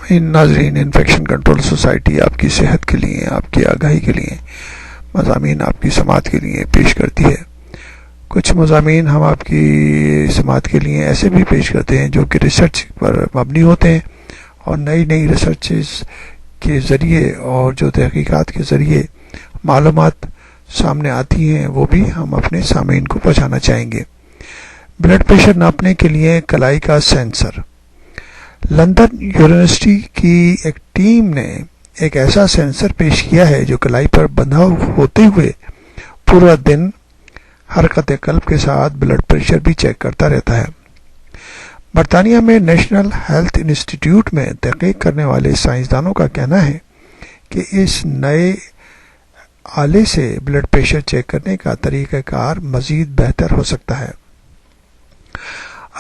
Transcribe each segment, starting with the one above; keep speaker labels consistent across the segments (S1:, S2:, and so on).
S1: ناظرین، infection control society آپ کی صحت کے لیے، آپ کی آگاہی کے لیے مضامین آپ کی سماعت کے لیے پیش کرتی ہے۔ کچھ مضامین ہم آپ کی سماعت کے لیے ایسے بھی پیش کرتے ہیں جو کہ ریسرچ پر مبنی ہوتے ہیں، اور نئی نئی ریسرچز کے ذریعے اور جو تحقیقات کے ذریعے معلومات سامنے آتی ہیں وہ بھی ہم اپنے سامعین کو پہنچانا چاہیں گے۔ بلڈ پریشر ناپنے کے لیے کلائی کا سینسر۔ لندن یونیورسٹی کی ایک ٹیم نے ایک ایسا سینسر پیش کیا ہے جو کلائی پر بندھا ہوتے ہوئے پورا دن حرکت قلب کے ساتھ بلڈ پریشر بھی چیک کرتا رہتا ہے۔ برطانیہ میں نیشنل ہیلتھ انسٹیٹیوٹ میں تحقیق کرنے والے سائنسدانوں کا کہنا ہے کہ اس نئے آلے سے بلڈ پریشر چیک کرنے کا طریقہ کار مزید بہتر ہو سکتا ہے۔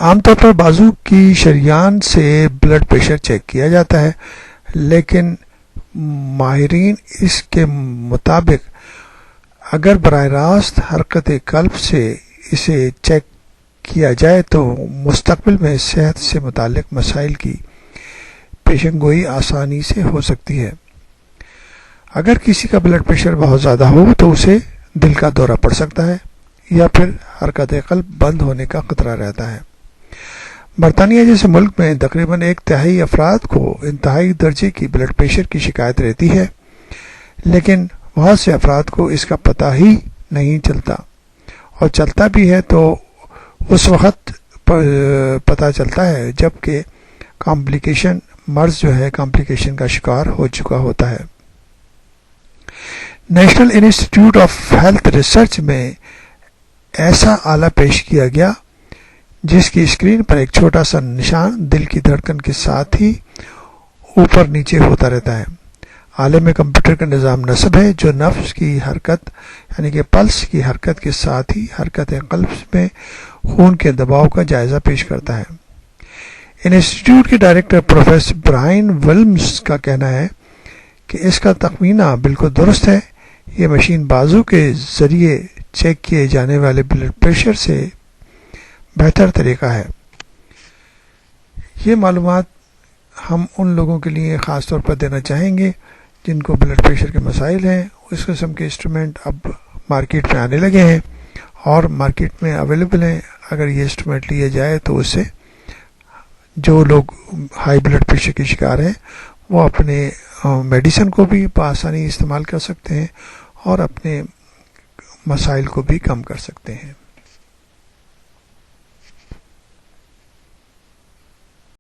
S1: عام طور پر بازو کی شریان سے بلڈ پریشر چیک کیا جاتا ہے، لیکن ماہرین اس کے مطابق اگر براہ راست حرکت قلب سے اسے چیک کیا جائے تو مستقبل میں صحت سے متعلق مسائل کی پیشن گوئی آسانی سے ہو سکتی ہے۔ اگر کسی کا بلڈ پریشر بہت زیادہ ہو تو اسے دل کا دورہ پڑ سکتا ہے یا پھر حرکت قلب بند ہونے کا خطرہ رہتا ہے۔ برطانیہ جیسے ملک میں تقریباً 1/3 افراد کو انتہائی درجے کی بلڈ پریشر کی شکایت رہتی ہے، لیکن بہت سے افراد کو اس کا پتہ ہی نہیں چلتا، اور چلتا بھی ہے تو اس وقت پتہ چلتا ہے جب کہ مرض جو ہے کمپلیکیشن کا شکار ہو چکا ہوتا ہے۔ National institute of health research میں ایسا آلہ پیش کیا گیا جس کی اسکرین پر ایک چھوٹا سا نشان دل کی دھڑکن کے ساتھ ہی اوپر نیچے ہوتا رہتا ہے۔ آلے میں کمپیوٹر کا نظام نصب ہے جو نفس کی حرکت یعنی کہ پلس کی حرکت کے ساتھ ہی حرکت قلب میں خون کے دباؤ کا جائزہ پیش کرتا ہے۔ انسٹیٹیوٹ کے ڈائریکٹر پروفیسر برائن ولمز کا کہنا ہے کہ اس کا تخمینہ بالکل درست ہے۔ یہ مشین بازو کے ذریعے چیک کیے جانے والے بلڈ پریشر سے بہتر طریقہ ہے۔ یہ معلومات ہم ان لوگوں کے لیے خاص طور پر دینا چاہیں گے جن کو بلڈ پریشر کے مسائل ہیں۔ اس قسم کے انسٹرومنٹ اب مارکیٹ میں آنے لگے ہیں اور مارکیٹ میں اویلیبل ہیں۔ اگر یہ انسٹرومنٹ لیا جائے تو اس سے جو لوگ ہائی بلڈ پریشر کے شکار ہیں وہ اپنے میڈیسن کو بھی بآسانی استعمال کر سکتے ہیں اور اپنے مسائل کو بھی کم کر سکتے ہیں۔